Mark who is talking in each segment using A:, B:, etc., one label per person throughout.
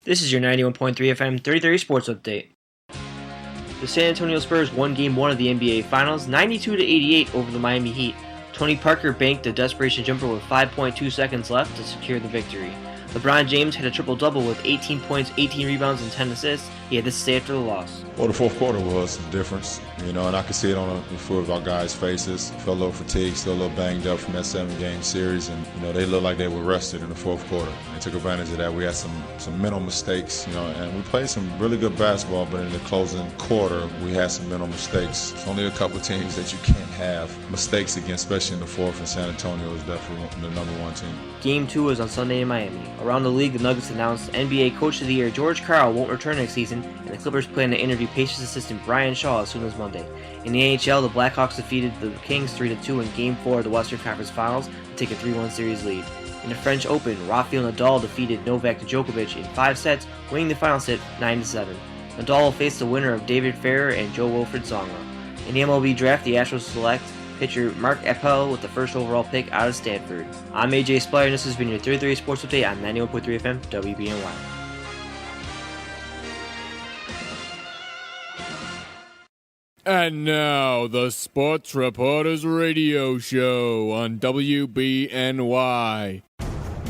A: This is your 91.3 FM 3030 Sports Update. The San Antonio Spurs won Game 1 of the NBA Finals 92-88 over the Miami Heat. Tony Parker banked a desperation jumper with 5.2 seconds left to secure the victory. LeBron James had a triple-double with 18 points, 18 rebounds, and 10 assists. He had this to say after the loss.
B: Well, the fourth quarter was the difference, and I could see it on a few of our guys' faces. Felt a little fatigued, still a little banged up from that 7-game series, and they looked like they were rested in the fourth quarter. They took advantage of that. We had some mental mistakes, and we played some really good basketball, but in the closing quarter, we had some mental mistakes. It's only a couple of teams that you can't have mistakes against, especially in the fourth, and San Antonio is definitely the number one team.
A: Game 2 is on Sunday in Miami. Around the league, the Nuggets announced NBA Coach of the Year George Karl won't return next season, and the Clippers plan to interview Pacers assistant Brian Shaw as soon as Monday. In the NHL, the Blackhawks defeated the Kings 3-2 in Game 4 of the Western Conference Finals to take a 3-1 series lead. In the French Open, Rafael Nadal defeated Novak Djokovic in 5 sets, winning the final set 9-7. Nadal will face the winner of David Ferrer and Joe-Wilfried Tsonga. In the MLB draft, the Astros select pitcher Mark Appel with the first overall pick out of Stanford. I'm AJ Speier, and this has been your 330 Sports Update on 91.3 FM WBNY.
C: And now, the Sports Reporters Radio Show on WBNY.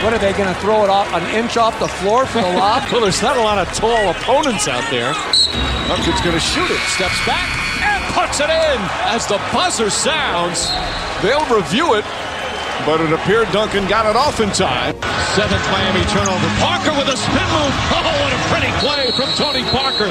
D: What are they going to throw it off an inch off the floor for the lob?
E: Well, there's not a lot of tall opponents out there. Duncan's going to shoot it, steps back, and puts it in. As the buzzer sounds, they'll review it, but it appeared Duncan got it off in time. 7th Miami turnover. Parker with a spin move. Oh, what a pretty play from Tony Parker.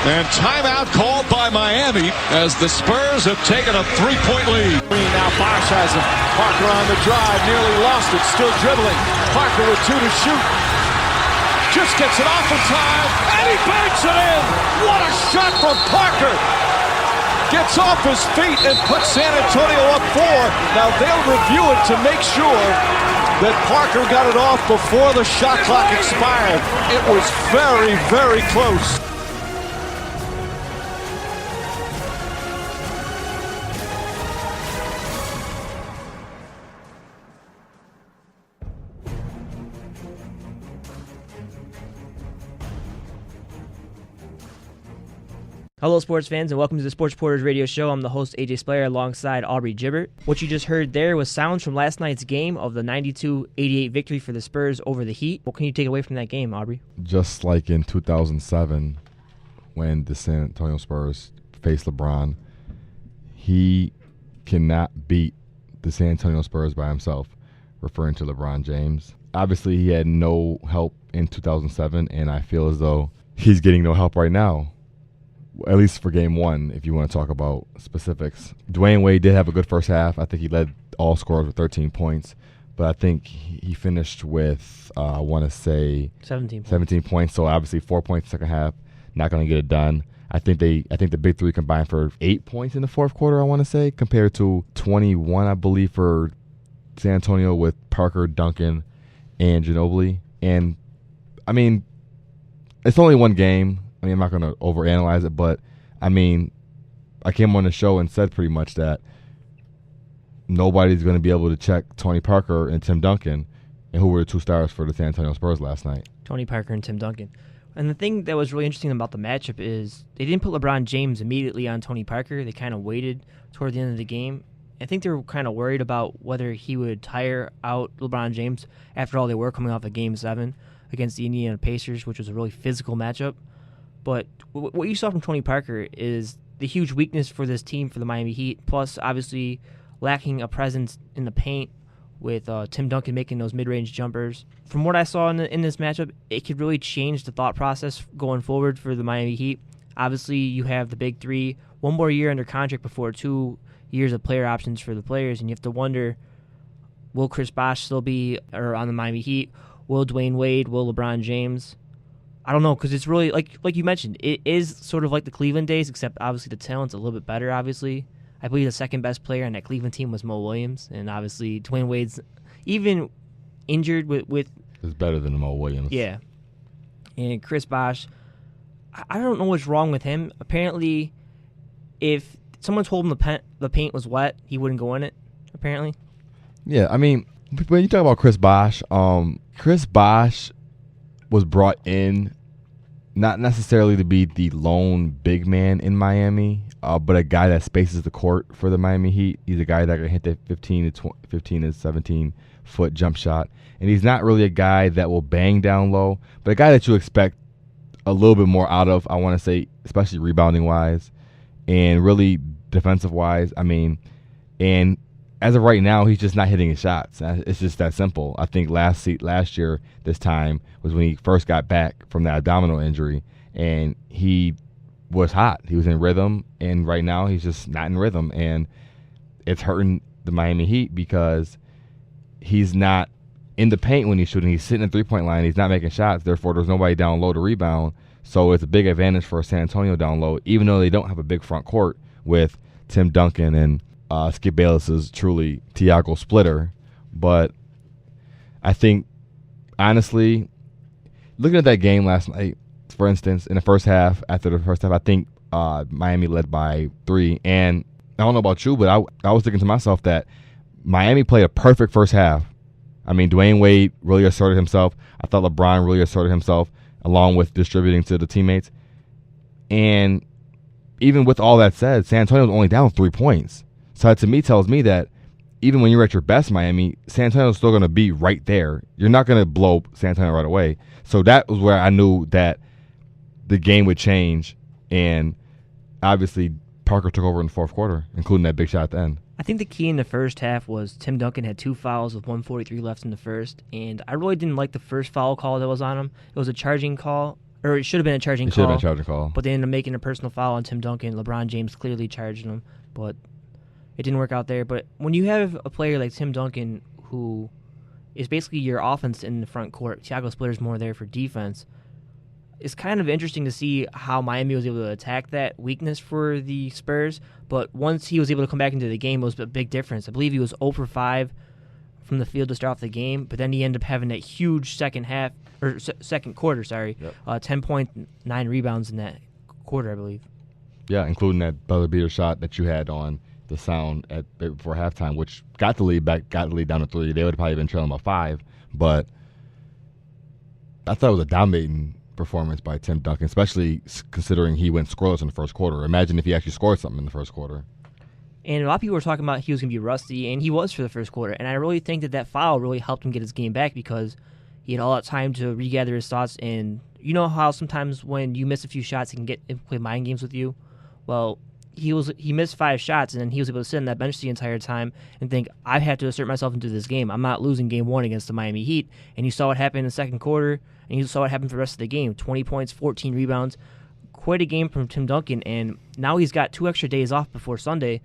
E: And timeout called by Miami as the Spurs have taken a 3-point lead.
D: Now Bosh has him. Parker on the drive, nearly lost it, still dribbling. Parker with 2 to shoot. Just gets it off in time, and he banks it in. What a shot from Parker. Gets off his feet and puts San Antonio up 4. Now they'll review it to make sure that Parker got it off before the shot clock expired. It was very, very close.
A: Hello, sports fans, and welcome to the Sports Reporters Radio Show. I'm the host, AJ Speier, alongside Aubrey Gibert. What you just heard there was sounds from last night's game of the 92-88 victory for the Spurs over the Heat. What can you take away from that game, Aubrey?
F: Just like in 2007, when the San Antonio Spurs faced LeBron, he cannot beat the San Antonio Spurs by himself, referring to LeBron James. Obviously, he had no help in 2007, and I feel as though he's getting no help right now. At least for Game 1, if you want to talk about specifics. Dwayne Wade did have a good first half. I think he led all scorers with 13 points. But I think he finished with, I want to say, 17 points. So obviously 4 points second half. Not going to get it done. I think the big three combined for 8 points in the fourth quarter, I want to say, compared to 21, I believe, for San Antonio with Parker, Duncan, and Ginobili. And, I mean, it's only one game. I mean, I'm not going to overanalyze it, but, I mean, I came on the show and said pretty much that nobody's going to be able to check Tony Parker and Tim Duncan, and who were the 2 stars for the San Antonio Spurs last night.
A: Tony Parker and Tim Duncan. And the thing that was really interesting about the matchup is they didn't put LeBron James immediately on Tony Parker. They kind of waited toward the end of the game. I think they were kind of worried about whether he would tire out LeBron James. After all, they were coming off of Game 7 against the Indiana Pacers, which was a really physical matchup. But what you saw from Tony Parker is the huge weakness for this team, for the Miami Heat, plus obviously lacking a presence in the paint with Tim Duncan making those mid-range jumpers. From what I saw in this matchup, it could really change the thought process going forward for the Miami Heat. Obviously, you have the big three, 1 more year under contract before 2 years of player options for the players, and you have to wonder, will Chris Bosh still be on the Miami Heat? Will Dwayne Wade? Will LeBron James? I don't know, because it's really, like you mentioned, it is sort of like the Cleveland days, except obviously the talent's a little bit better, obviously. I believe the second best player on that Cleveland team was Mo Williams, and obviously Dwayne Wade's even injured with
F: is better than Mo Williams.
A: Yeah. And Chris Bosh, I don't know what's wrong with him. Apparently, if someone told him the paint was wet, he wouldn't go in it, apparently.
F: Yeah, I mean, when you talk about Chris Bosh was brought in not necessarily to be the lone big man in Miami, but a guy that spaces the court for the Miami Heat. He's a guy that can hit that 15 to 17 foot jump shot, and he's not really a guy that will bang down low, but a guy that you expect a little bit more out of, I want to say, especially rebounding wise and really defensive wise. I mean, and as of right now, he's just not hitting his shots. It's just that simple. I think last year this time was when he first got back from that abdominal injury, and he was hot. He was in rhythm, and right now he's just not in rhythm, and it's hurting the Miami Heat because he's not in the paint when he's shooting. He's sitting at the three-point line. He's not making shots. Therefore, there's nobody down low to rebound. So it's a big advantage for San Antonio down low, even though they don't have a big front court with Tim Duncan and Skip Bayless's truly Tiago splitter. But I think, honestly, looking at that game last night, for instance, in the first half, after the first half, I think Miami led by 3. And I don't know about you, but I was thinking to myself that Miami played a perfect first half. I mean, Dwayne Wade really asserted himself. I thought LeBron really asserted himself, along with distributing to the teammates. And even with all that said, San Antonio was only down 3 points. So that to me tells me that even when you're at your best, Miami, San Antonio's still going to be right there. You're not going to blow San Antonio right away. So that was where I knew that the game would change. And obviously, Parker took over in the fourth quarter, including that big shot at the end.
A: I think the key in the first half was Tim Duncan had 2 fouls with 1:43 left in the first, and I really didn't like the first foul call that was on him. It was a charging call, or it should have been a charging call.
F: It should have been a charging call.
A: But they ended up making a personal foul on Tim Duncan. LeBron James clearly charged him, but it didn't work out there. But when you have a player like Tim Duncan, who is basically your offense in the front court, Tiago Splitter's more there for defense, it's kind of interesting to see how Miami was able to attack that weakness for the Spurs. But once he was able to come back into the game, it was a big difference. I believe he was 0 for 5 from the field to start off the game, but then he ended up having that huge second quarter.
F: Yep.
A: 10.9 rebounds in that quarter, I believe.
F: Yeah, including that buzzer beater shot that you had on the sound before halftime, which got the lead down to 3. They would have probably been trailing by 5, but I thought it was a dominating performance by Tim Duncan, especially considering he went scoreless in the first quarter. Imagine if he actually scored something in the first quarter.
A: And a lot of people were talking about he was going to be rusty, and he was for the first quarter. And I really think that foul really helped him get his game back because he had all that time to regather his thoughts. And you know how sometimes when you miss a few shots, he can play mind games with you? Well, he missed 5 shots, and then he was able to sit on that bench the entire time and think, I have to assert myself into this game. I'm not losing game 1 against the Miami Heat. And you saw what happened in the second quarter, and you saw what happened for the rest of the game. 20 points, 14 rebounds. Quite a game from Tim Duncan, and now he's got 2 extra days off before Sunday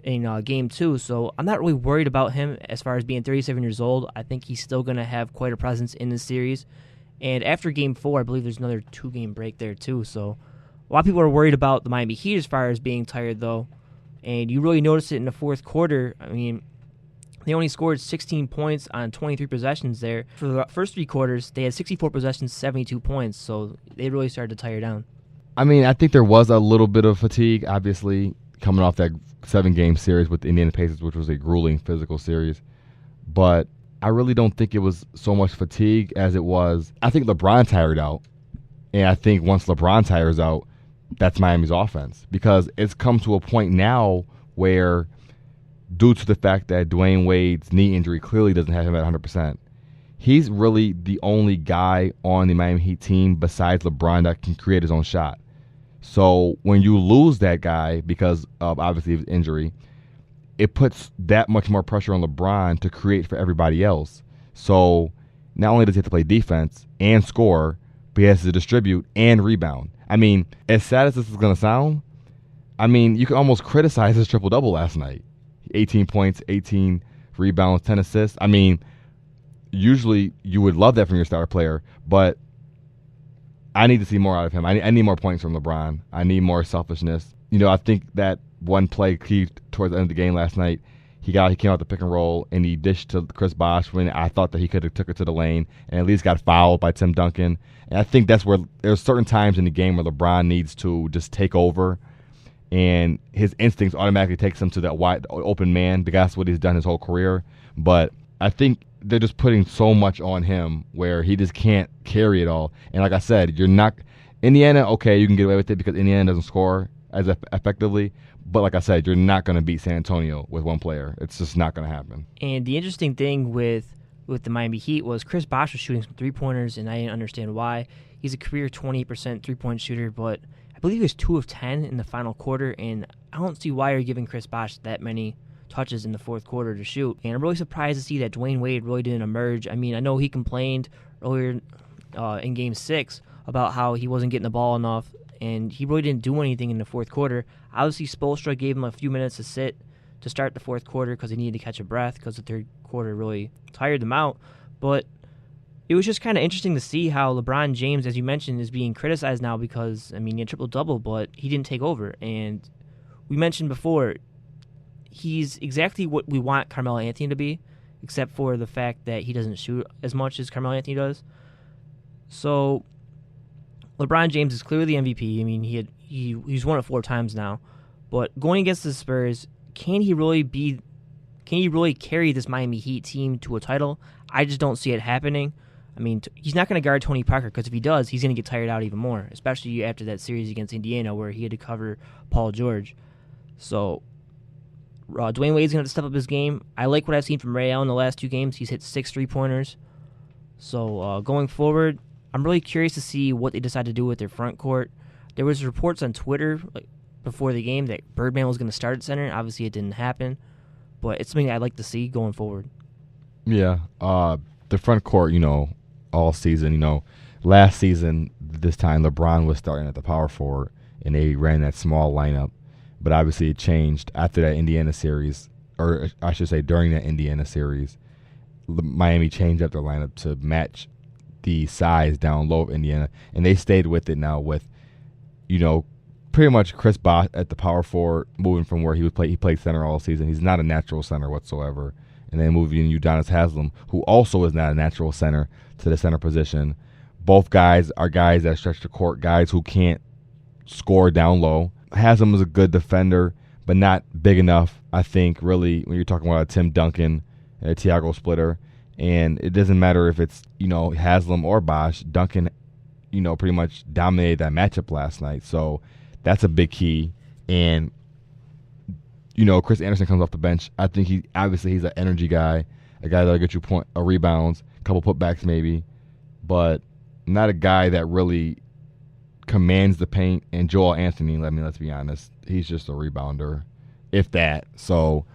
A: in game 2, so I'm not really worried about him as far as being 37 years old. I think he's still going to have quite a presence in this series. And after game 4, I believe there's another 2-game break there too, so a lot of people are worried about the Miami Heat as far as being tired, though. And you really notice it in the fourth quarter. I mean, they only scored 16 points on 23 possessions there. For the first 3 quarters, they had 64 possessions, 72 points. So they really started to tire down.
F: I mean, I think there was a little bit of fatigue, obviously, coming off that 7-game series with the Indiana Pacers, which was a grueling physical series. But I really don't think it was so much fatigue as it was. I think LeBron tired out. And I think once LeBron tires out, that's Miami's offense, because it's come to a point now where, due to the fact that Dwayne Wade's knee injury clearly doesn't have him at 100%, he's really the only guy on the Miami Heat team besides LeBron that can create his own shot. So when you lose that guy because of obviously his injury, it puts that much more pressure on LeBron to create for everybody else. So not only does he have to play defense and score, but he has to distribute and rebound. I mean, as sad as this is going to sound, I mean, you can almost criticize his triple-double last night. 18 points, 18 rebounds, 10 assists. I mean, usually you would love that from your star player, but I need to see more out of him. I need more points from LeBron. I need more selfishness. You know, I think that one play key towards the end of the game last night, he came out the pick and roll, and he dished to Chris Bosh when I thought that he could have took it to the lane and at least got fouled by Tim Duncan. And I think that's where there's certain times in the game where LeBron needs to just take over, and his instincts automatically takes him to that wide open man, because that's what he's done his whole career. But I think they're just putting so much on him where he just can't carry it all. And like I said, you're not Indiana. Okay, you can get away with it because Indiana doesn't score as effectively. But like I said, you're not going to beat San Antonio with one player. It's just not going to happen.
A: And the interesting thing with the Miami Heat was Chris Bosh was shooting some three-pointers, and I didn't understand why. He's a career 20% three-point shooter, but I believe he was 2 of 10 in the final quarter, and I don't see why you're giving Chris Bosh that many touches in the fourth quarter to shoot. And I'm really surprised to see that Dwayne Wade really didn't emerge. I mean, I know he complained earlier in Game 6 about how he wasn't getting the ball enough, and he really didn't do anything in the fourth quarter. Obviously, Spoelstra gave him a few minutes to sit to start the fourth quarter because he needed to catch a breath because the third quarter really tired them out. But it was just kind of interesting to see how LeBron James, as you mentioned, is being criticized now because, I mean, he had triple-double, but he didn't take over. And we mentioned before, he's exactly what we want Carmelo Anthony to be, except for the fact that he doesn't shoot as much as Carmelo Anthony does. So LeBron James is clearly the MVP. I mean, he's won it 4 times now. But going against the Spurs, can he really carry this Miami Heat team to a title? I just don't see it happening. I mean, he's not going to guard Tony Parker because if he does, he's going to get tired out even more, especially after that series against Indiana where he had to cover Paul George. So Dwayne Wade's going to have to step up his game. I like what I've seen from Ray Allen the last 2 games. He's hit 6 3-pointers. So going forward, I'm really curious to see what they decide to do with their front court. There was reports on Twitter before the game that Birdman was going to start at center. Obviously, it didn't happen, but it's something I'd like to see going forward.
F: Yeah, the front court, all season, last season, this time LeBron was starting at the power forward, and they ran that small lineup. But obviously it changed after that Indiana series, or I should say during that Indiana series. Miami changed up their lineup to match the size down low of Indiana, and they stayed with it now with, pretty much Chris Bosh at the power forward, moving from where he played center all season. He's not a natural center whatsoever. And then moving Udonis Haslem, who also is not a natural center, to the center position. Both guys are guys that stretch the court, guys who can't score down low. Haslem is a good defender, but not big enough, I think, really, when you're talking about a Tim Duncan and a Tiago Splitter. And it doesn't matter if it's, Haslem or Bosh. Duncan, pretty much dominated that matchup last night. So that's a big key. And Chris Anderson comes off the bench. I think he's an energy guy, a guy that'll get you rebounds, a couple putbacks maybe, but not a guy that really commands the paint. And Joel Anthony, let's be honest, he's just a rebounder, if that. So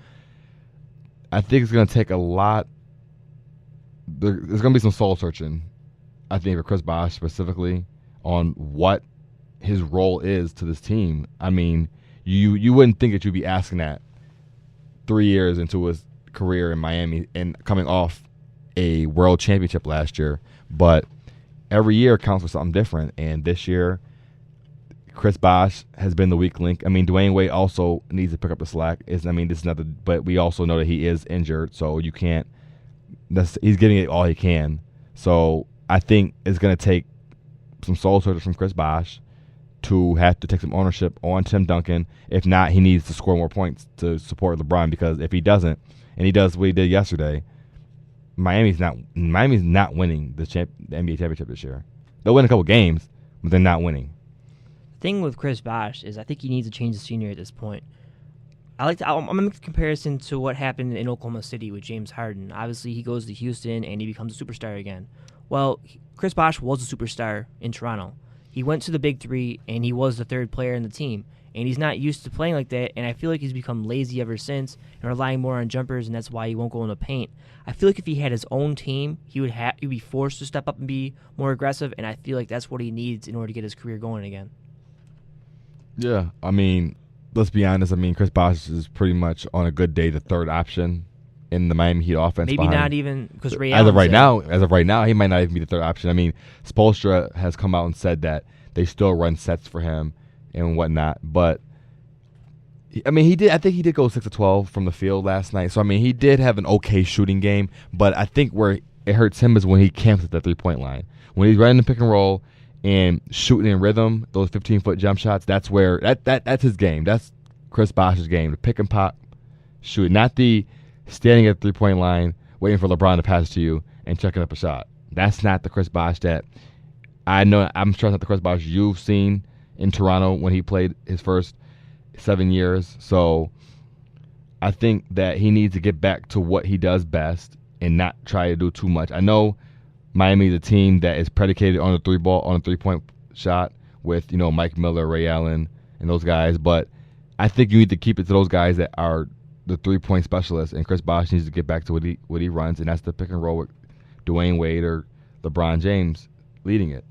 F: I think it's going to take a lot. There's going to be some soul searching, I think, for Chris Bosh specifically on what his role is to this team. I mean, you wouldn't think that you'd be asking that 3 years into his career in Miami and coming off a world championship last year. But every year counts for something different. And this year, Chris Bosh has been the weak link. I mean, Dwayne Wade also needs to pick up the slack. But we also know that he is injured, so you can't. He's giving it all he can. So I think it's going to take some soul searching from Chris Bosh to have to take some ownership on Tim Duncan. If not, he needs to score more points to support LeBron, because if he doesn't, and he does what he did yesterday, Miami's not winning the NBA championship this year. They'll win a couple games, but they're not winning.
A: The thing with Chris Bosh is I think he needs to change the scenery at this point. I'm going to make a comparison to what happened in Oklahoma City with James Harden. Obviously, he goes to Houston and he becomes a superstar again. Well, Chris Bosh was a superstar in Toronto. He went to the Big Three, and he was the third player in the team. And he's not used to playing like that, and I feel like he's become lazy ever since and relying more on jumpers, and that's why he won't go in the paint. I feel like if he had his own team, he'd be forced to step up and be more aggressive, and I feel like that's what he needs in order to get his career going again.
F: Yeah, I mean, let's be honest. I mean, Chris Bosh is pretty much on a good day the third option in the Miami Heat offense.
A: Maybe not even, because Ray
F: As of right
A: Allen's
F: now, he might not even be the third option. I mean, Spoelstra has come out and said that they still run sets for him and whatnot. But I mean, I think he did go 6 of 12 from the field last night. So I mean, he did have an okay shooting game. But I think where it hurts him is when he camps at the 3-point line. When he's running the pick and roll and shooting in rhythm, those 15-foot jump shots. That's where that's his game. That's Chris Bosh's game. The pick and pop shoot, not the standing at the 3-point line waiting for LeBron to pass to you and checking up a shot. That's not the Chris Bosh that I know. I'm sure it's not the Chris Bosh you've seen in Toronto when he played his first 7 years. So I think that he needs to get back to what he does best and not try to do too much. I know Miami is a team that is predicated on the 3-point shot with, Mike Miller, Ray Allen, and those guys. But I think you need to keep it to those guys that are the 3-point specialists. And Chris Bosh needs to get back to what he runs, and that's the pick and roll with Dwayne Wade or LeBron James leading it.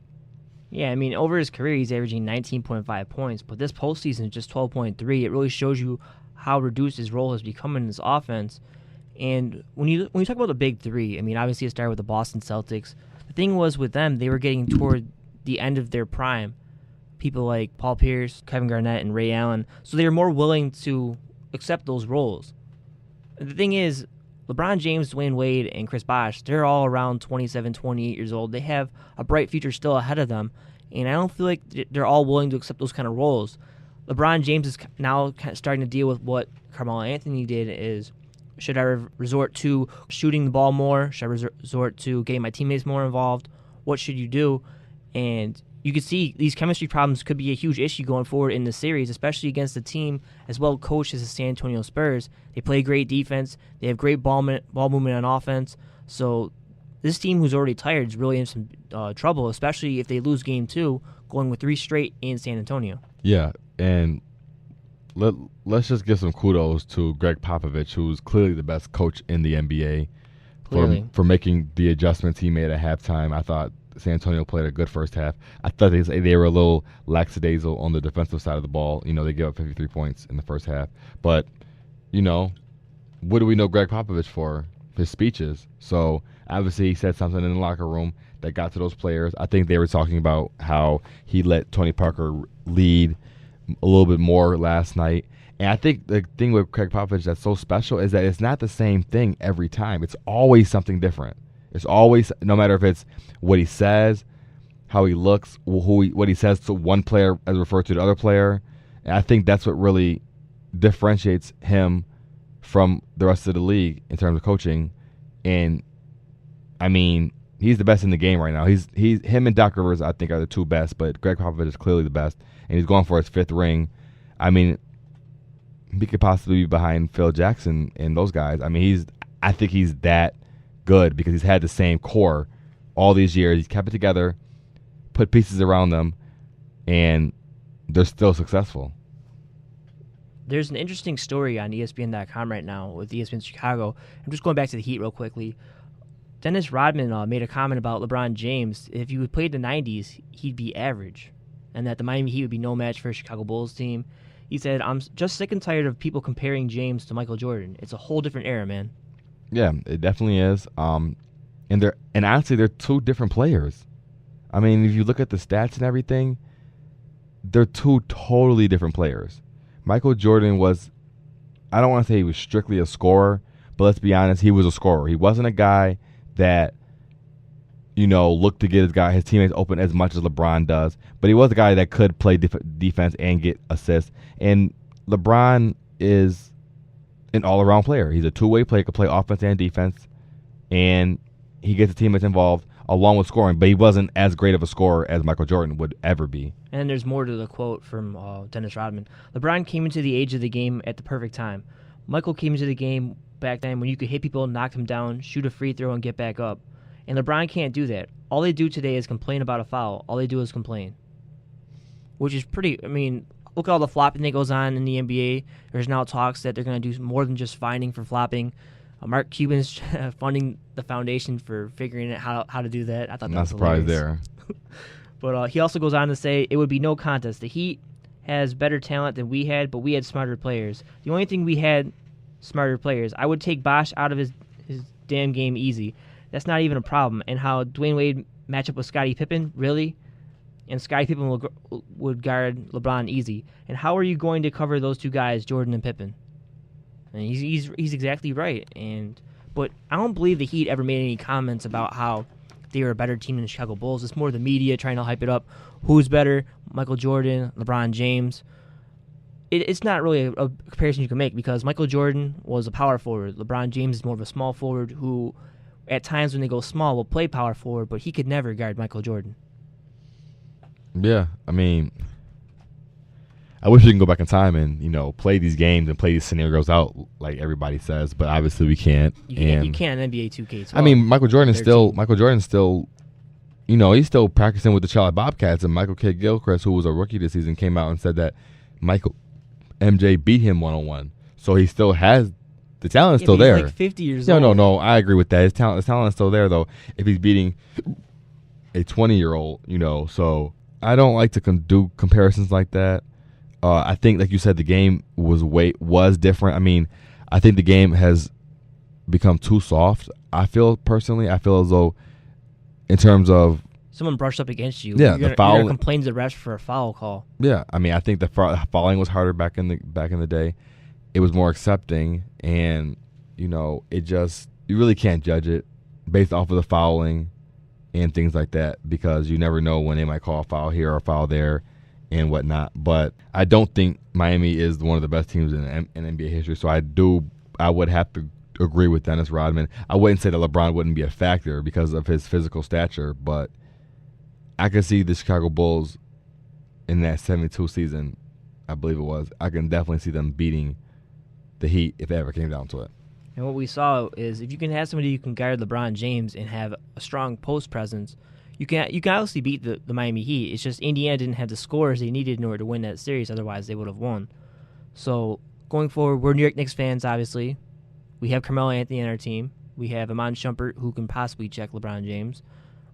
A: Yeah, I mean, over his career, he's averaging 19.5 points, but this postseason, just 12.3. It really shows you how reduced his role has become in this offense. And when you talk about the big three, I mean, obviously it started with the Boston Celtics. The thing was with them, they were getting toward the end of their prime. People like Paul Pierce, Kevin Garnett, and Ray Allen. So they were more willing to accept those roles. And the thing is, LeBron James, Dwayne Wade, and Chris Bosh, they're all around 27, 28 years old. They have a bright future still ahead of them. And I don't feel like they're all willing to accept those kind of roles. LeBron James is now kind of starting to deal with what Carmelo Anthony did is, should I resort to shooting the ball more? Should I resort to getting my teammates more involved? What should you do? And you can see these chemistry problems could be a huge issue going forward in the series, especially against a team as well coached as the San Antonio Spurs. They play great defense. They have great ball movement on offense. So this team who's already tired is really in some trouble, especially if they lose Game 2, going with 3 straight in San Antonio.
F: Yeah, and let's just give some kudos to Greg Popovich, who's clearly the best coach in the NBA, for making the adjustments he made at halftime. I thought San Antonio played a good first half. I thought they were a little lackadaisical on the defensive side of the ball. They gave up 53 points in the first half. But, what do we know Greg Popovich for? His speeches. So, obviously, he said something in the locker room that got to those players. I think they were talking about how he let Tony Parker lead a little bit more last night. And I think the thing with Greg Popovich that's so special is that it's not the same thing every time. It's always something different. It's always, no matter if it's what he says, how he looks, what he says to one player as referred to the other player. And I think that's what really differentiates him from the rest of the league in terms of coaching. And, I mean, he's the best in the game right now. Him and Doc Rivers, I think, are the two best, but Greg Popovich is clearly the best. And he's going for his 5th ring. I mean, he could possibly be behind Phil Jackson and those guys. I mean, I think he's that good because he's had the same core all these years. He's kept it together, put pieces around them, and they're still successful.
A: There's an interesting story on ESPN.com right now with ESPN Chicago. I'm just going back to the Heat real quickly. Dennis Rodman made a comment about LeBron James. If he would play the 90s, he'd be average, and that the Miami Heat would be no match for a Chicago Bulls team. He said, I'm just sick and tired of people comparing James to Michael Jordan. It's a whole different era, man.
F: Yeah, it definitely is. And honestly, they're two different players. I mean, if you look at the stats and everything, they're two totally different players. Michael Jordan was, I don't want to say he was strictly a scorer, but let's be honest, he was a scorer. He wasn't a guy that, looked to get his teammates open as much as LeBron does, but he was a guy that could play defense and get assists. And LeBron is an all-around player. He's a two-way player, could play offense and defense, and he gets the teammates involved along with scoring, but he wasn't as great of a scorer as Michael Jordan would ever be.
A: And there's more to the quote from Dennis Rodman. LeBron came into the age of the game at the perfect time. Michael came into the game back then when you could hit people, knock them down, shoot a free throw, and get back up. And LeBron can't do that. All they do today is complain about a foul. All they do is complain. Which is pretty, look at all the flopping that goes on in the NBA. There's now talks that they're going to do more than just fining for flopping. Mark Cuban's funding the foundation for figuring out how to do that. I thought that was hilarious.
F: Not surprised there.
A: But he also goes on to say it would be no contest. The Heat has better talent than we had, but we had smarter players. The only thing we had, smarter players. I would take Bosh out of his damn game easy. That's not even a problem. And how Dwayne Wade match up with Scottie Pippen, really? And Scottie Pippen would guard LeBron easy. And how are you going to cover those two guys, Jordan and Pippen? And he's exactly right. But I don't believe the Heat ever made any comments about how they were a better team than the Chicago Bulls. It's more the media trying to hype it up. Who's better, Michael Jordan, LeBron James? it's not really a comparison you can make because Michael Jordan was a power forward. LeBron James is more of a small forward who, at times when they go small, will play power forward, but he could never guard Michael Jordan.
F: Yeah, I mean, I wish we can go back in time and, play these games and play these scenarios out like everybody says, but obviously we can't.
A: You can't in NBA 2K12.
F: I mean, Michael Jordan's still, he's still practicing with the Charlotte Bobcats, and Michael K. Gilchrist, who was a rookie this season, came out and said that MJ beat him one-on-one. So he still has the talent still there.
A: He's like 50 years old.
F: No, I agree with that. His talent is still there though. If he's beating a 20-year-old, so I don't like to do comparisons like that. I think, like you said, the game was different. I mean, I think the game has become too soft. I feel as though, in terms of
A: someone brushed up against you.
F: Yeah,
A: you're
F: the foul.
A: You're gonna complain to the refs for a foul call.
F: Yeah, I mean, I think the fouling was harder back in the day. It was more accepting, and you really can't judge it based off of the fouling and things like that because you never know when they might call a foul here or a foul there and whatnot. But I don't think Miami is one of the best teams in NBA history. So I would have to agree with Dennis Rodman. I wouldn't say that LeBron wouldn't be a factor because of his physical stature, but I can see the Chicago Bulls in that 72 season, I believe it was. I can definitely see them beating the Heat if it ever came down to it.
A: And what we saw is if you can have somebody who can guard LeBron James and have a strong post presence, you can obviously beat the Miami Heat. It's just Indiana didn't have the scores they needed in order to win that series. Otherwise, they would have won. So going forward, we're New York Knicks fans, obviously. We have Carmelo Anthony on our team. We have Iman Shumpert, who can possibly check LeBron James.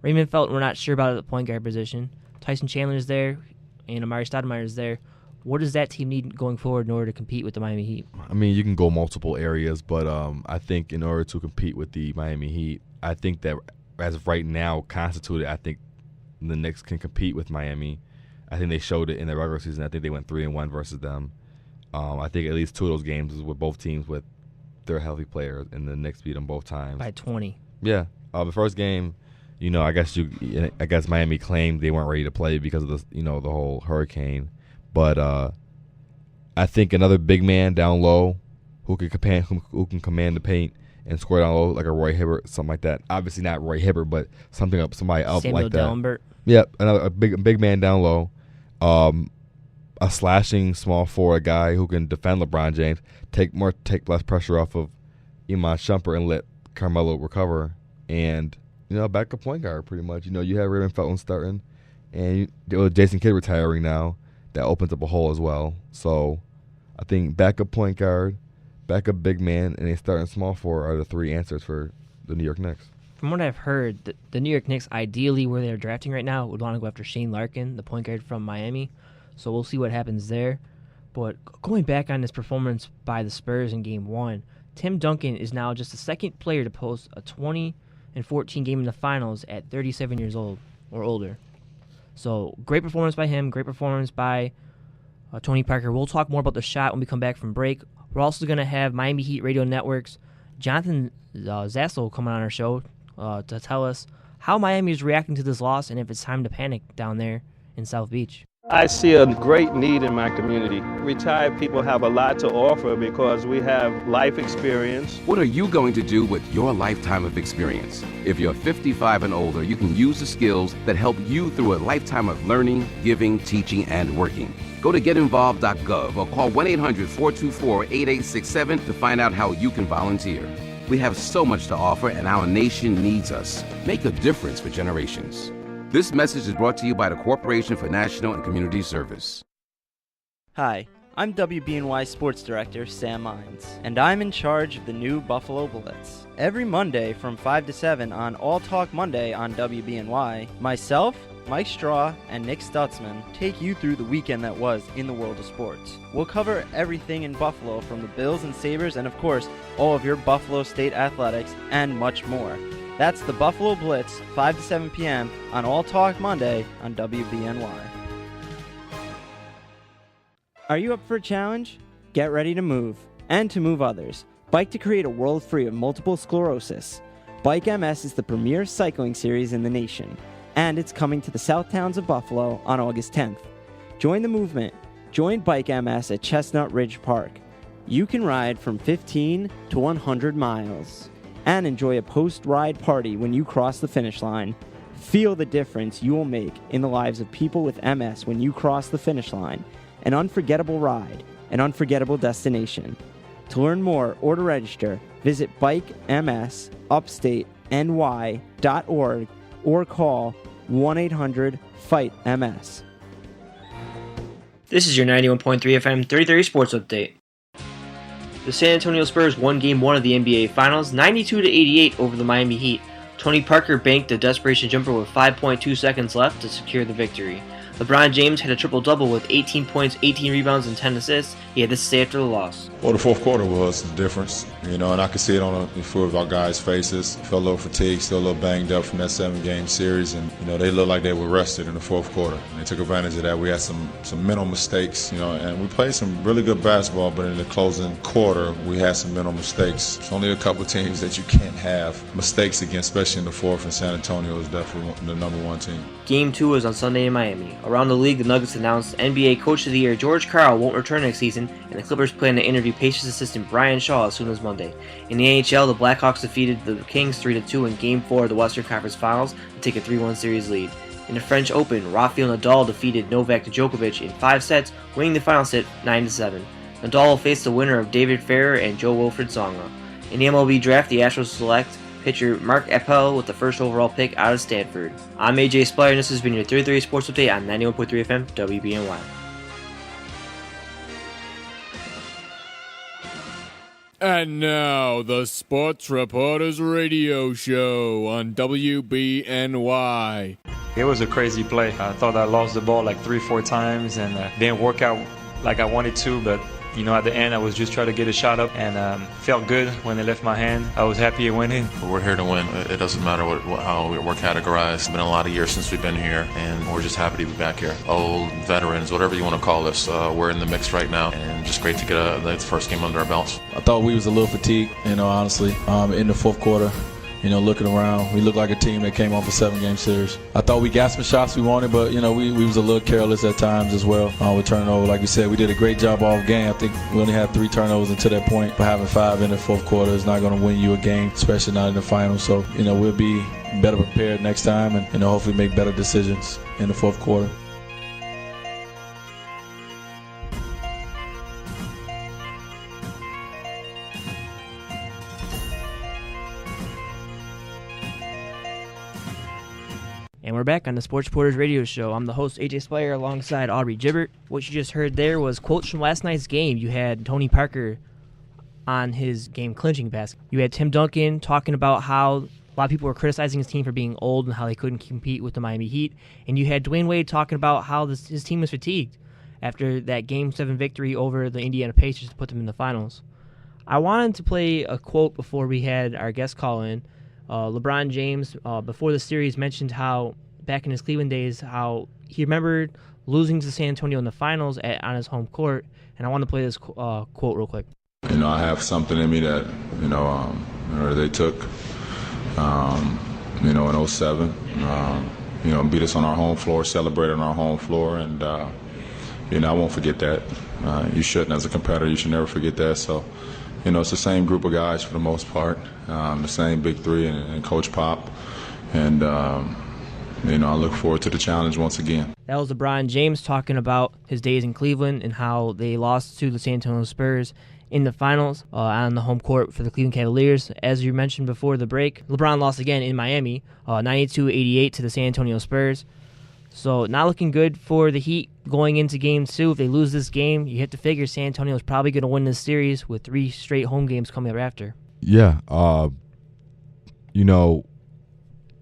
A: Raymond Felton, we're not sure about at the point guard position. Tyson Chandler is there, and Amari Stoudemire is there. What does that team need going forward in order to compete with the Miami Heat?
F: I mean, you can go multiple areas, but I think in order to compete with the Miami Heat, I think that as of right now, constituted, I think the Knicks can compete with Miami. I think they showed it in the regular season. I think they went 3-1 versus them. I think at least two of those games was with both teams with their healthy players, and the Knicks beat them both times.
A: By 20.
F: Yeah. The first game, I guess Miami claimed they weren't ready to play because of the whole hurricane. But I think another big man down low who can command the paint and score down low like a Roy Hibbert, something like that. Obviously not Roy Hibbert, but somebody up
A: Samuel
F: like that.
A: Dellenbert.
F: Yep, another big man down low. A slashing small forward guy who can defend LeBron James, take less pressure off of Iman Shumpert and let Carmelo recover, and backup point guard pretty much. You have Raymond Felton starting, and Jason Kidd retiring now. That opens up a hole as well. So I think backup point guard, backup big man, and a starting small forward are the three answers for the New York Knicks.
A: From what I've heard, the New York Knicks, ideally where they're drafting right now, would want to go after Shane Larkin, the point guard from Miami. So we'll see what happens there. But going back on this performance by the Spurs in Game 1, Tim Duncan is now just the second player to post a 20-14 game in the finals at 37 years old or older. So great performance by him, great performance by Tony Parker. We'll talk more about the shot when we come back from break. We're also going to have Miami Heat Radio Network's Jonathan Zassel coming on our show to tell us how Miami is reacting to this loss and if it's time to panic down there in South Beach.
G: I see a great need in my community. Retired people have a lot to offer because we have life experience.
H: What are you going to do with your lifetime of experience? If you're 55 and older, you can use the skills that help you through a lifetime of learning, giving, teaching, and working. Go to getinvolved.gov or call 1-800-424-8867 to find out how you can volunteer. We have so much to offer and our nation needs us. Make a difference for generations. This message is brought to you by the Corporation for National and Community Service.
I: Hi, I'm WBNY Sports Director Sam Mines, and I'm in charge of the new Buffalo Blitz. Every Monday from 5 to 7 on All Talk Monday on WBNY, myself, Mike Straw, and Nick Stutzman take you through the weekend that was in the world of sports. We'll cover everything in Buffalo from the Bills and Sabres and, of course, all of your Buffalo State athletics and much more. That's the Buffalo Blitz, 5 to 7 p.m. on All Talk Monday on WBNY. Are you up for a challenge? Get ready to move, and to move others. Bike to create a world free of multiple sclerosis. Bike MS is the premier cycling series in the nation, and it's coming to the South Towns of Buffalo on August 10th. Join the movement. Join Bike MS at Chestnut Ridge Park. You can ride from 15 to 100 miles and enjoy a post-ride party when you cross the finish line. Feel the difference you will make in the lives of people with MS when you cross the finish line. An unforgettable ride, an unforgettable destination. To learn more or to register, visit bikemsupstateny.org or call 1-800-FIGHT-MS.
A: This is your 91.3 FM 3030 Sports Update. The San Antonio Spurs won Game 1 of the NBA Finals 92-88 over the Miami Heat. Tony Parker banked a desperation jumper with 5.2 seconds left to secure the victory. LeBron James had a triple-double with 18 points, 18 rebounds, and 10 assists. He had this to say after the loss.
B: Well, the fourth quarter was the difference, and I could see it on a few of our guys' faces. Felt a little fatigued, still a little banged up from that 7-game series, and they looked like they were rested in the fourth quarter. And they took advantage of that. We had some mental mistakes, and we played some really good basketball, but in the closing quarter, we had some mental mistakes. It's only a couple teams that you can't have mistakes against, especially in the fourth, and San Antonio is definitely the number one team.
A: Game 2 is on Sunday in Miami. Around the league, the Nuggets announced NBA Coach of the Year George Karl won't return next season, and the Clippers plan to interview Pacers assistant Brian Shaw as soon as Monday. In the NHL, the Blackhawks defeated the Kings 3-2 in Game 4 of the Western Conference Finals to take a 3-1 series lead. In the French Open, Rafael Nadal defeated Novak Djokovic in 5 sets, winning the final set 9-7. Nadal will face the winner of David Ferrer and Joe Wilfried Tsonga. In the MLB draft, the Astros select pitcher Mark Appel with the first overall pick out of Stanford. I'm AJ Speier, and this has been your 330 Sports Update on 91.3 FM WBNY.
C: And now, the Sports Reporters Radio Show on WBNY.
J: It was a crazy play. I thought I lost the ball like 3-4 times and didn't work out like I wanted to, but at the end I was just trying to get a shot up and felt good when it left my hand. I was happy it went in.
K: We're here to win. It doesn't matter how we're categorized. It's been a lot of years since we've been here, and we're just happy to be back here. Old veterans, whatever you want to call us, we're in the mix right now, and just great to get the first game under our belts.
L: I thought we was a little fatigued, honestly, in the fourth quarter. Looking around, we looked like a team that came off a 7-game series. I thought we got some shots we wanted, but, we was a little careless at times as well. With turnover, like we said, we did a great job all game. I think we only had 3 turnovers until that point, but having 5 in the fourth quarter is not going to win you a game, especially not in the finals. So, we'll be better prepared next time and, hopefully make better decisions in the fourth quarter.
A: And we're back on the Sports Reporters Radio Show. I'm the host, AJ Speier, alongside Aubrey Gibert. What you just heard there was quotes from last night's game. You had Tony Parker on his game-clinching basket. You had Tim Duncan talking about how a lot of people were criticizing his team for being old and how they couldn't compete with the Miami Heat. And you had Dwayne Wade talking about how his team was fatigued after that Game 7 victory over the Indiana Pacers to put them in the finals. I wanted to play a quote before we had our guest call in. LeBron James, before the series, mentioned how back in his Cleveland days, how he remembered losing to San Antonio in the finals on his home court. And I want to play this quote real quick.
B: I have something in me that, they took, in 07, beat us on our home floor, celebrated on our home floor. And, I won't forget that. You shouldn't. As a competitor, you should never forget that. So, it's the same group of guys for the most part, the same big three and Coach Pop. And, I look forward to the challenge once again.
A: That was LeBron James talking about his days in Cleveland and how they lost to the San Antonio Spurs in the finals on the home court for the Cleveland Cavaliers. As you mentioned before the break, LeBron lost again in Miami, 92-88 to the San Antonio Spurs. So not looking good for the Heat going into Game 2. If they lose this game, you have to figure San Antonio is probably going to win this series with 3 straight home games coming up after.
F: Yeah,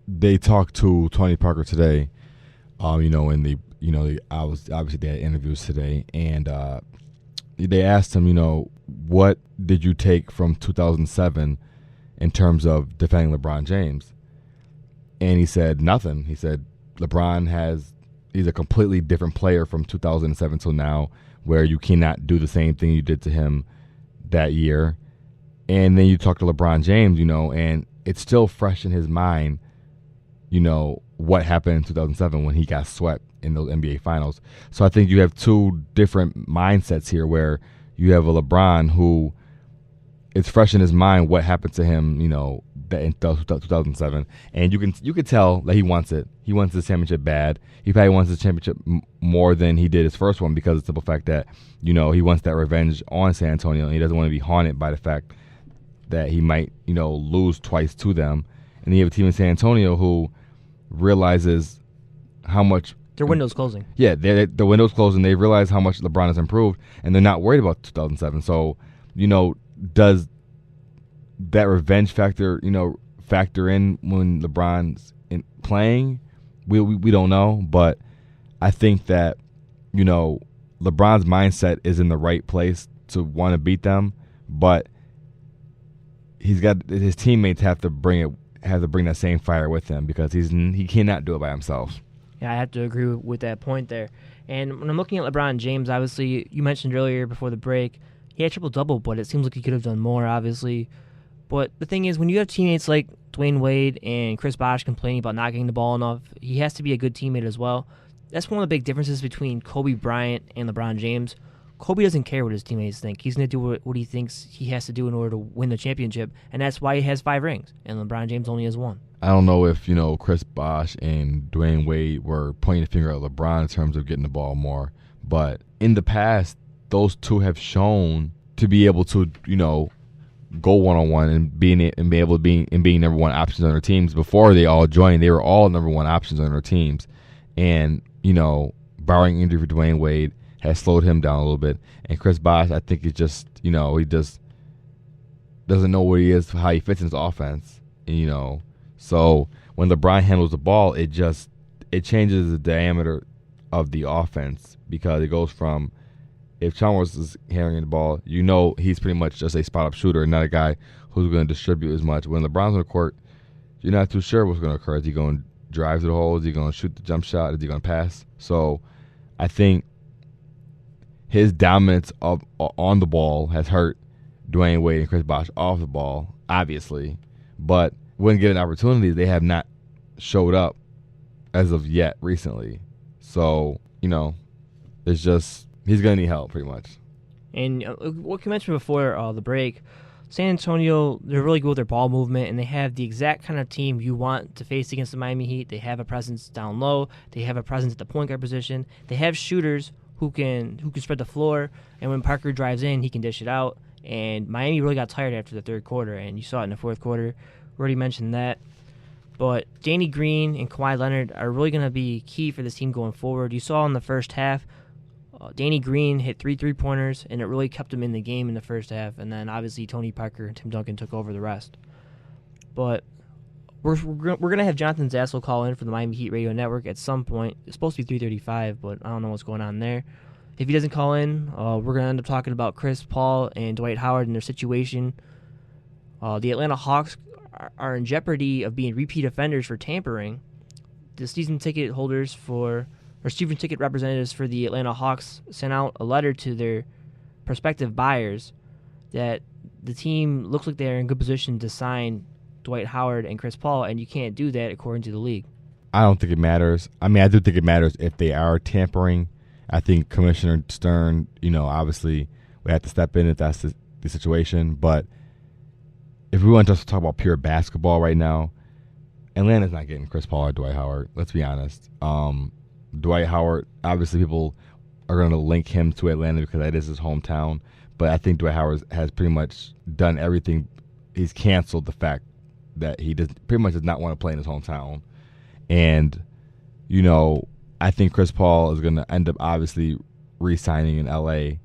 F: they talked to Tony Parker today. Obviously they had interviews today, and they asked him, what did you take from 2007 in terms of defending LeBron James? And he said nothing. He said he's a completely different player from 2007 till now, where you cannot do the same thing you did to him that year. And then you talk to LeBron James, and it's still fresh in his mind, what happened in 2007 when he got swept in those NBA Finals. So I think you have two different mindsets here where you have a LeBron who it's fresh in his mind what happened to him, in 2007, and you could tell that he wants it. He wants the championship bad. He probably wants the championship more than he did his first one because of the simple fact that he wants that revenge on San Antonio, and he doesn't want to be haunted by the fact that he might lose twice to them. And you have a team in San Antonio who realizes how much
A: their window's closing.
F: Yeah, the window's closing. They realize how much LeBron has improved, and they're not worried about 2007. So, does that revenge factor, factor in when LeBron's playing? We don't know, but I think that, LeBron's mindset is in the right place to want to beat them, but he's got his teammates have to bring that same fire with him because he cannot do it by himself.
A: Yeah, I have to agree with that point there. And when I'm looking at LeBron James, obviously, you mentioned earlier before the break, he had triple-double, but it seems like he could have done more, obviously. But the thing is, when you have teammates like Dwayne Wade and Chris Bosh complaining about not getting the ball enough, he has to be a good teammate as well. That's one of the big differences between Kobe Bryant and LeBron James. Kobe doesn't care what his teammates think. He's going to do what he thinks he has to do in order to win the championship, and that's why he has 5 rings, and LeBron James only has 1.
F: I don't know if, Chris Bosh and Dwayne Wade were pointing the finger at LeBron in terms of getting the ball more, but in the past, those two have shown to be able to, go one-on-one and being number one options on their teams. Before they all joined, they were all number one options on their teams, and, barring injury for Dwayne Wade, has slowed him down a little bit. And Chris Bosh, I think, is just, he just doesn't know where he is, how he fits in his offense. So when LeBron handles the ball, it changes the diameter of the offense because it goes from, if Chalmers is handling the ball, he's pretty much just a spot-up shooter and not a guy who's going to distribute as much. When LeBron's on the court, you're not too sure what's going to occur. Is he going to drive to the hole? Is he going to shoot the jump shot? Is he going to pass? So I think his dominance on the ball has hurt Dwayne Wade and Chris Bosh off the ball, obviously. But when given opportunities, they have not showed up as of yet recently. So, it's just he's going to need help pretty much.
A: And what you mentioned before the break, San Antonio, they're really good with their ball movement, and they have the exact kind of team you want to face against the Miami Heat. They have a presence down low. They have a presence at the point guard position. They have shooters who can spread the floor, and when Parker drives in, he can dish it out. And Miami really got tired after the third quarter, and you saw it in the fourth quarter. We already mentioned that. But Danny Green and Kawhi Leonard are really going to be key for this team going forward. You saw in the first half, Danny Green hit 3 3-pointers, and it really kept him in the game in the first half. And then obviously Tony Parker and Tim Duncan took over the rest. But we're going to have Jonathan Zassel call in for the Miami Heat Radio Network at some point. It's supposed to be 3:35, but I don't know what's going on there. If he doesn't call in, we're going to end up talking about Chris Paul and Dwight Howard and their situation. The Atlanta Hawks are in jeopardy of being repeat offenders for tampering. The season ticket representatives for the Atlanta Hawks sent out a letter to their prospective buyers that the team looks like they're in good position to sign Dwight Howard and Chris Paul, and you can't do that according to the league.
F: I don't think it matters. I mean, I do think it matters if they are tampering. I think Commissioner Stern, obviously we have to step in if that's the situation. But if we want to just talk about pure basketball right now, Atlanta's not getting Chris Paul or Dwight Howard. Let's be honest. Dwight Howard, obviously people are going to link him to Atlanta because that is his hometown. But I think Dwight Howard has pretty much done everything. He's canceled the fact that he pretty much does not want to play in his hometown. And, I think Chris Paul is going to end up obviously re-signing in L.A.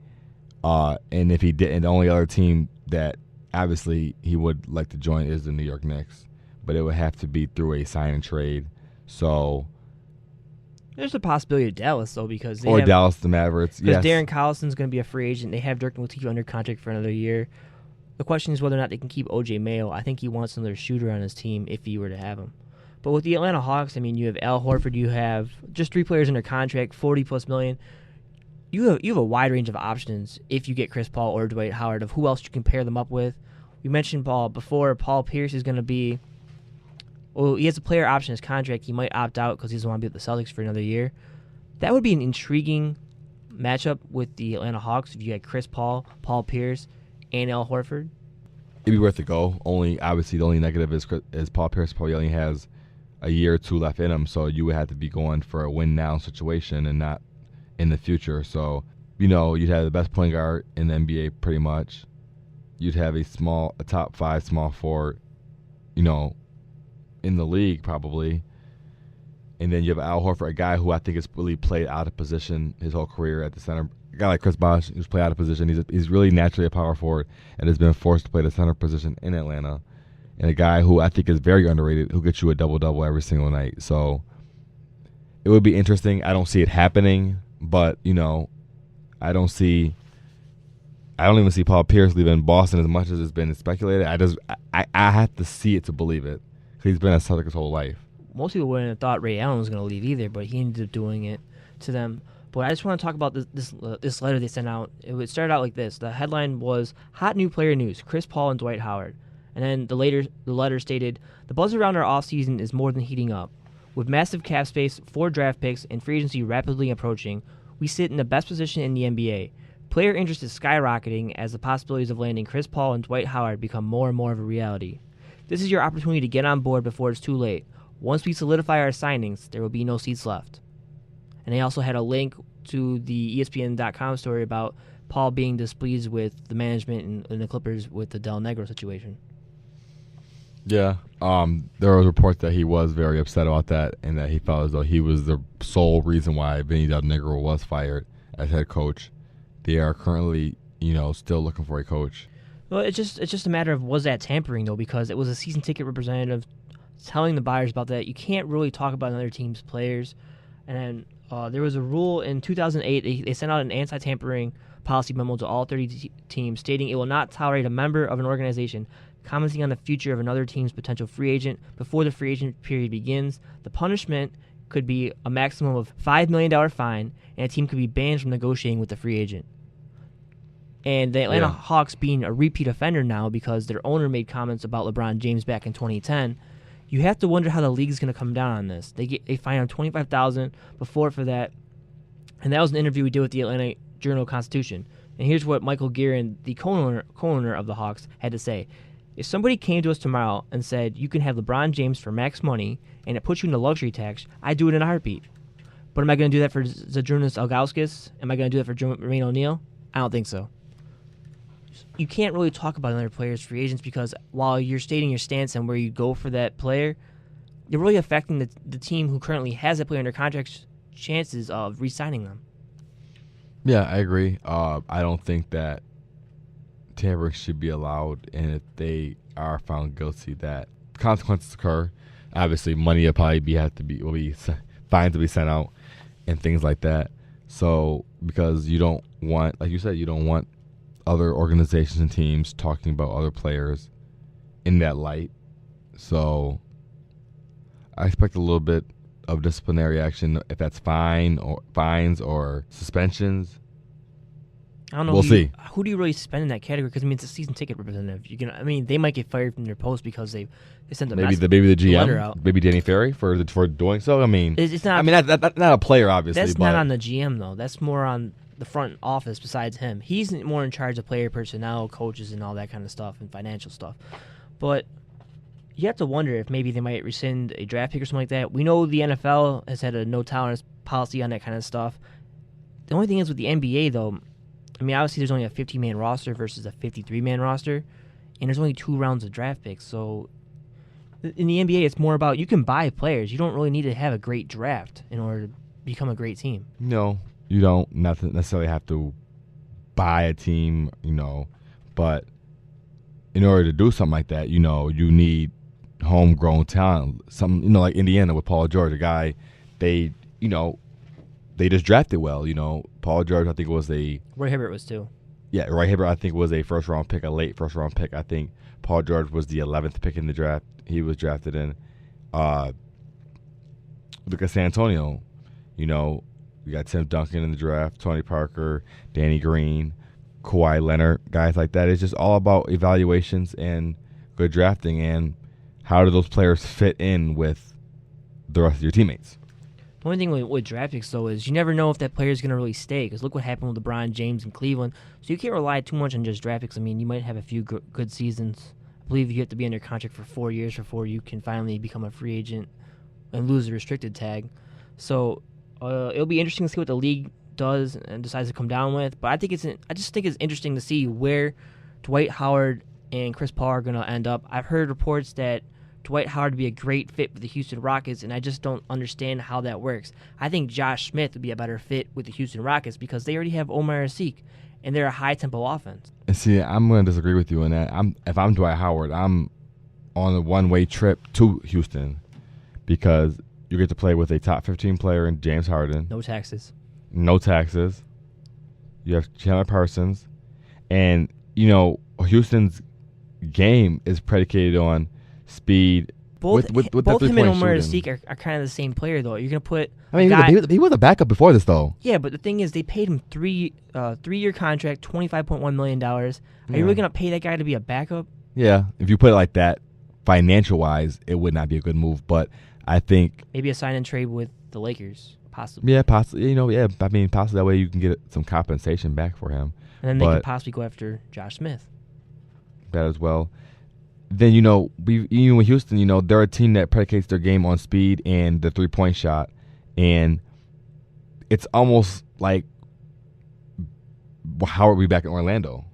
F: And if he didn't, the only other team that obviously he would like to join is the New York Knicks. But it would have to be through a sign and trade. So
A: there's a possibility of Dallas, though, because
F: Dallas, the Mavericks.
A: Because Darren Collison's going to be a free agent. They have Dirk Nowitzki under contract for another year. The question is whether or not they can keep O.J. Mayo. I think he wants another shooter on his team if he were to have him. But with the Atlanta Hawks, I mean, you have Al Horford, you have just 3 players under contract, $40+ million. You have a wide range of options if you get Chris Paul or Dwight Howard of who else you can pair them up with. We mentioned Paul before. Paul Pierce is going to be well, he has a player option in his contract. He might opt out because he doesn't want to be with the Celtics for another year. That would be an intriguing matchup with the Atlanta Hawks if you had Chris Paul, Paul Pierce, and Al Horford.
F: It'd be worth a go. Obviously, the only negative is Paul Pierce probably only has a year or two left in him, so you would have to be going for a win-now situation and not in the future. So, you'd have the best point guard in the NBA pretty much. You'd have a top 5 small forward, in the league probably. And then you have Al Horford, a guy who I think has really played out of position his whole career at the center. A guy like Chris Bosh, who's played out of position. He's really naturally a power forward and has been forced to play the center position in Atlanta. And a guy who I think is very underrated, who gets you a double-double every single night. So it would be interesting. I don't see it happening, but, I don't even see Paul Pierce leaving Boston as much as it's been speculated. I have to see it to believe it. He's been a Celtic his whole life.
A: Most people wouldn't have thought Ray Allen was going to leave either, but he ended up doing it to them. But I just want to talk about this letter they sent out. It started out like this. The headline was, Hot New Player News, Chris Paul and Dwight Howard. And then the letter stated, the buzz around our offseason is more than heating up. With massive cap space, 4 draft picks, and free agency rapidly approaching, we sit in the best position in the NBA. Player interest is skyrocketing as the possibilities of landing Chris Paul and Dwight Howard become more and more of a reality. This is your opportunity to get on board before it's too late. Once we solidify our signings, there will be no seats left. And they also had a link to the ESPN.com story about Paul being displeased with the management and the Clippers with the Del Negro situation.
F: Yeah. There was reports that he was very upset about that and that he felt as though he was the sole reason why Vinny Del Negro was fired as head coach. They are currently, still looking for a coach.
A: Well, it's just a matter of, was that tampering, though, because it was a season ticket representative telling the buyers about that. You can't really talk about another team's players. And then there was a rule in 2008. They sent out an anti-tampering policy memo to all 30 teams stating it will not tolerate a member of an organization commenting on the future of another team's potential free agent before the free agent period begins. The punishment could be a maximum of $5 million fine, and a team could be banned from negotiating with the free agent. And the Atlanta Hawks being a repeat offender now because their owner made comments about LeBron James back in 2010, you have to wonder how the league is going to come down on this. They fined him $25,000 before for that, and that was an interview we did with the Atlanta Journal-Constitution. And here's what Michael Guerin, the co-owner of the Hawks, had to say. If somebody came to us tomorrow and said, you can have LeBron James for max money and it puts you in a luxury tax, I'd do it in a heartbeat. But am I going to do that for Zydrunas Ilgauskas? Am I going to do that for Jermaine O'Neal? I don't think so. You can't really talk about another player's free agents because while you're stating your stance on where you go for that player, you're really affecting the team who currently has that player under contract's chances of re-signing them.
F: Yeah, I agree. I don't think that tampering should be allowed, and if they are found guilty, that consequences occur. Obviously, money will probably will be fines to be sent out and things like that. So, because you don't want, like you said, you don't want other organizations and teams talking about other players in that light. So, I expect a little bit of disciplinary action, if that's fines or suspensions.
A: I don't know.
F: We'll see.
A: Who do you really spend in that category? Because it's a season ticket representative. They might get fired from their post because they sent
F: maybe the
A: letter out.
F: GM, maybe Danny Ferry for doing so.
A: It's not.
F: That's not a player, obviously.
A: That's not on the GM though. That's more on the front office. Besides him, he's more in charge of player personnel, coaches, and all that kind of stuff, and financial stuff. But you have to wonder if maybe they might rescind a draft pick or something like that. We know the NFL has had a no tolerance policy on that kind of stuff. The only thing is with the NBA though. Obviously there's only a 50-man roster versus a 53-man roster, and there's only 2 rounds of draft picks. So in the NBA, it's more about you can buy players. You don't really need to have a great draft in order to become a great team.
F: No, you don't necessarily have to buy a team, but in order to do something like that, you need homegrown talent. Something, like Indiana with Paul George, a guy they just drafted well, Paul George, I think, was a...
A: Roy Hibbert was too.
F: Yeah, Roy Hibbert, I think, was a first-round pick, a late first-round pick. I think Paul George was the 11th pick in the draft. He was drafted in. Look at San Antonio. You got Tim Duncan in the draft, Tony Parker, Danny Green, Kawhi Leonard, guys like that. It's just all about evaluations and good drafting and how do those players fit in with the rest of your teammates?
A: The only thing with draft picks, though, is you never know if that player is going to really stay. Because look what happened with LeBron James in Cleveland. So you can't rely too much on just draft picks. I mean, you might have a few good seasons. I believe you have to be under contract for 4 years before you can finally become a free agent and lose the restricted tag. So it'll be interesting to see what the league does and decides to come down with. But I just think it's interesting to see where Dwight Howard and Chris Paul are going to end up. I've heard reports that Dwight Howard would be a great fit with the Houston Rockets, and I just don't understand how that works. I think Josh Smith would be a better fit with the Houston Rockets because they already have Omar Asik, and they're a high-tempo offense.
F: And see, I'm going to disagree with you on that. If I'm Dwight Howard, I'm on a one-way trip to Houston because you get to play with a top 15 player in James Harden.
A: No taxes.
F: No taxes. You have Chandler Parsons. And, you know, Houston's game is predicated on speed.
A: Both
F: with
A: him and Omar
F: shooting.
A: Asik are kind of the same player, though. You're going to put
F: he was a backup before this, though.
A: Yeah, but the thing is, they paid him three-year contract, $25.1 million. Are you really going to pay that guy to be a backup?
F: Yeah, if you put it like that, financial-wise, it would not be a good move. But I think
A: maybe a sign and trade with the Lakers, possibly.
F: Yeah, possibly. I mean, possibly that way you can get some compensation back for him.
A: And then they could possibly go after Josh Smith.
F: That as well. Then, even with Houston, they're a team that predicates their game on speed and the three-point shot. And it's almost like how are we back in Orlando,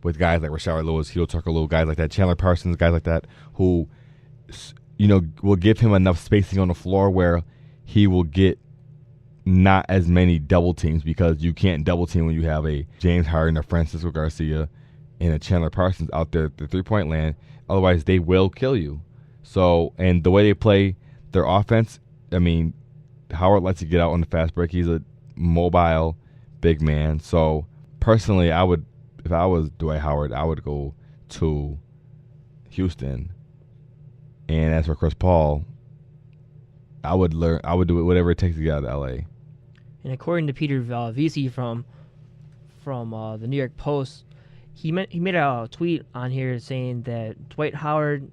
F: with guys like Rashard Lewis, Hito Turkoglu, guys like that, Chandler Parsons, guys like that, who, will give him enough spacing on the floor where he will get not as many double teams because you can't double team when you have a James Harden or Francisco Garcia and a Chandler Parsons out there at the three-point land. Otherwise, they will kill you. So, and the way they play their offense, I mean, Howard lets you get out on the fast break. He's a mobile big man. So, personally, if I was Dwight Howard, I would go to Houston. And as for Chris Paul, I would do whatever it takes to get out of L.A.
A: And according to Peter Vesey from the New York Post, he made a tweet on here saying that Dwight Howard,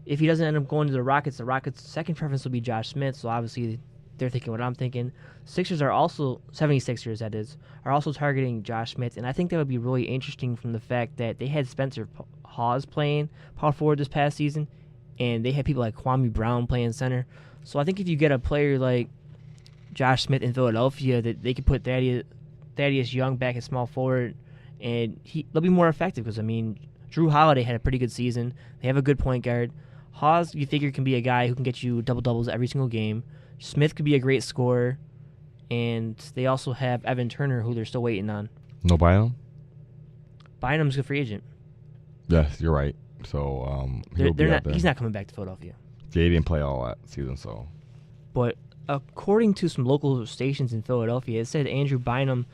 A: if he doesn't end up going to the Rockets' second preference will be Josh Smith. So obviously they're thinking what I'm thinking. 76ers, that is, are also targeting Josh Smith. And I think that would be really interesting from the fact that they had Spencer Hawes playing power forward this past season, and they had people like Kwame Brown playing center. So I think if you get a player like Josh Smith in Philadelphia, that they could put Thaddeus Young back at small forward, and they'll be more effective because, I mean, Drew Holiday had a pretty good season. They have a good point guard. Hawes, you figure, can be a guy who can get you double-doubles every single game. Smith could be a great scorer. And they also have Evan Turner, who they're still waiting on.
F: No Bynum?
A: Bynum's a free agent.
F: Yes, you're right. So
A: he's not coming back to Philadelphia.
F: Yeah, he didn't play all that season, so.
A: But according to some local stations in Philadelphia, it said Andrew Bynum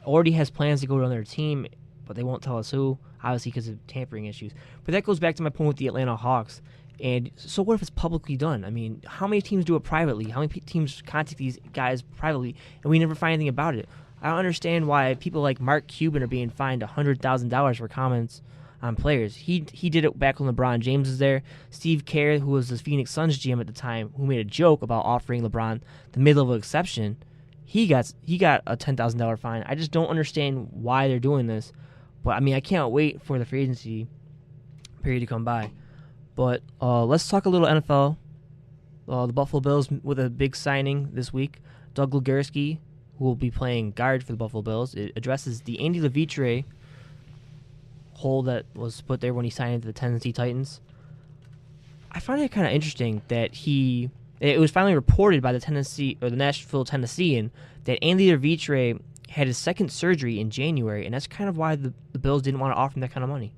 A: already has plans to go to another team, but they won't tell us who, obviously because of tampering issues. But that goes back to my point with the Atlanta Hawks. And so what if it's publicly done? I mean, how many teams do it privately? How many teams contact these guys privately, and we never find anything about it? I don't understand why people like Mark Cuban are being fined $100,000 for comments on players. He did it back when LeBron James was there. Steve Kerr, who was the Phoenix Suns GM at the time, who made a joke about offering LeBron the mid-level exception, he got a $10,000 fine. I just don't understand why they're doing this. But, I mean, I can't wait for the free agency period to come by. But let's talk a little NFL. The Buffalo Bills with a big signing this week. Doug Legursky, who will be playing guard for the Buffalo Bills. It addresses the Andy Levitre hole that was put there when he signed into the Tennessee Titans. I find it kind of interesting that it was finally reported by the Nashville Tennessean that Andy Levitre had his second surgery in January, and that's kind of why the Bills didn't want to offer him that kind of money.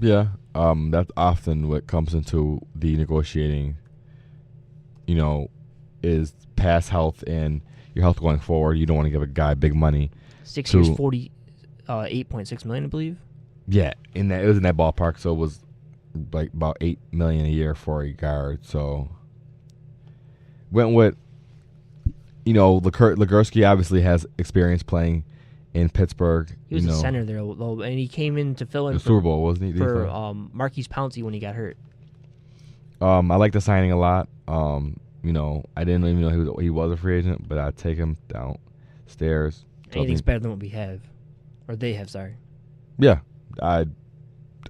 F: Yeah, that's often what comes into the negotiating, is past health and your health going forward. You don't want to give a guy big money.
A: 6 years, $8.6 million, I believe.
F: Yeah, it was in that ballpark, so it was like about $8 million a year for a guard. So went with, Legursky obviously has experience playing in Pittsburgh.
A: He was the center there, though, and he came in to fill in
F: the Super Bowl, wasn't he?
A: For Marquise Pouncey when he got hurt.
F: I like the signing a lot. I didn't even know he was a free agent, but I'd take him downstairs.
A: Anything's better than what we have, or they have. Sorry.
F: Yeah, I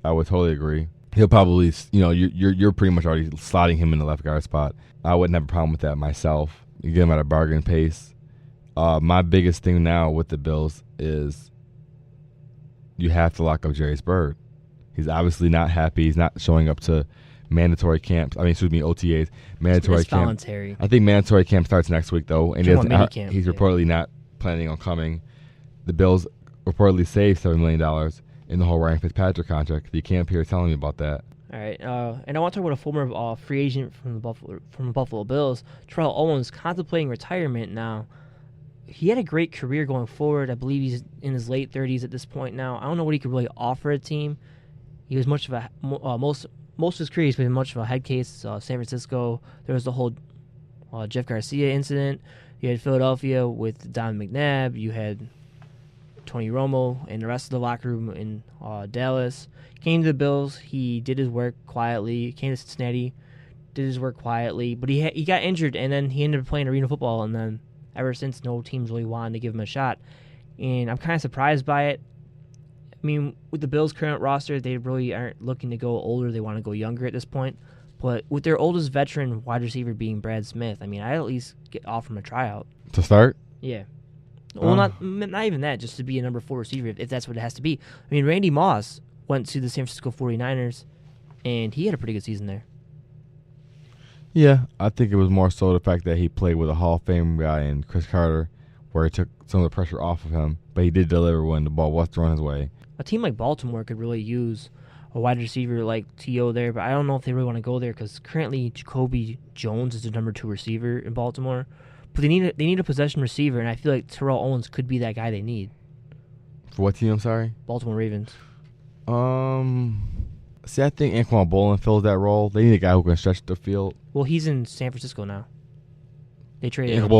F: would totally agree. He'll probably, you're pretty much already slotting him in the left guard spot. I wouldn't have a problem with that myself. You get him at a bargain pace. My biggest thing now with the Bills is you have to lock up Jarius Byrd. He's obviously not happy. He's not showing up to mandatory camps. OTAs. Mandatory
A: it's
F: camp.
A: Voluntary.
F: I think mandatory camp starts next week, though. And he's reportedly not planning on coming. The Bills reportedly saved $7 million in the whole Ryan Fitzpatrick contract. You can't appear telling me about that.
A: All right, and I want to talk about a former free agent from the Buffalo Bills, Terrell Owens, contemplating retirement now. He had a great career going forward. I believe he's in his late 30s at this point now. I don't know what he could really offer a team. He was much of a most of his career he's been much of a head case. San Francisco, there was the whole Jeff Garcia incident. You had Philadelphia with Don McNabb. You had Tony Romo and the rest of the locker room in Dallas. Came to the Bills. He did his work quietly. Came to Cincinnati, did his work quietly. But he got injured, and then he ended up playing arena football. And then ever since, no teams really wanted to give him a shot. And I'm kind of surprised by it. I mean, with the Bills' current roster, they really aren't looking to go older. They want to go younger at this point. But with their oldest veteran wide receiver being Brad Smith, I mean, I'd at least offer him a tryout.
F: To start?
A: Yeah. Well, not even that, just to be a number 4 receiver, if that's what it has to be. I mean, Randy Moss went to the San Francisco 49ers, and he had a pretty good season there.
F: Yeah, I think it was more so the fact that he played with a Hall of Fame guy in Chris Carter, where he took some of the pressure off of him, but he did deliver when the ball was thrown his way.
A: A team like Baltimore could really use a wide receiver like T.O. there, but I don't know if they really want to go there because currently Jacoby Jones is the number 2 receiver in Baltimore. But they need a possession receiver, and I feel like Terrell Owens could be that guy they need.
F: For what team, I'm sorry?
A: Baltimore Ravens.
F: See, I think Anquan Boldin fills that role. They need a guy who can stretch the field.
A: Well, he's in San Francisco now. They traded him.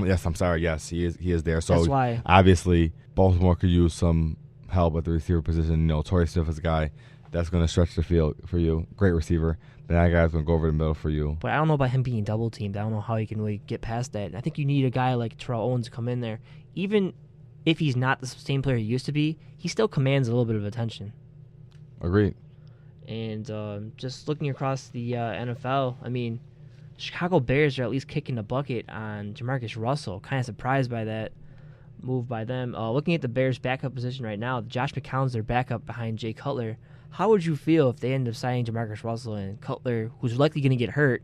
F: Yes, I'm sorry. Yes, he is there. So
A: that's why.
F: Obviously, Baltimore could use some help at the receiver position. Torrey Smith is a guy that's going to stretch the field for you. Great receiver. Then that guy's going to go over the middle for you.
A: But I don't know about him being double teamed. I don't know how he can really get past that. I think you need a guy like Terrell Owens to come in there. Even if he's not the same player he used to be, he still commands a little bit of attention.
F: Agreed.
A: And just looking across the NFL, I mean, Chicago Bears are at least kicking the bucket on Jamarcus Russell. Kind of surprised by that move by them. Looking at the Bears' backup position right now, Josh McCown's their backup behind Jay Cutler. How would you feel if they end up signing Jamarcus Russell and Cutler, who's likely going to get hurt,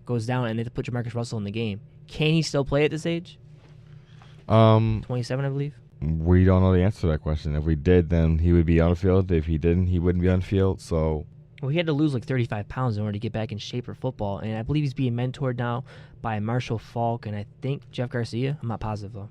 A: goes down and they have to put Jamarcus Russell in the game? Can he still play at this age? 27, I believe.
F: We don't know the answer to that question. If we did, then he would be on the field. If he didn't, he wouldn't be on the field. So,
A: well, he had to lose like 35 pounds in order to get back in shape for football. And I believe he's being mentored now by Marshall Faulk and I think Jeff Garcia. I'm not positive, though.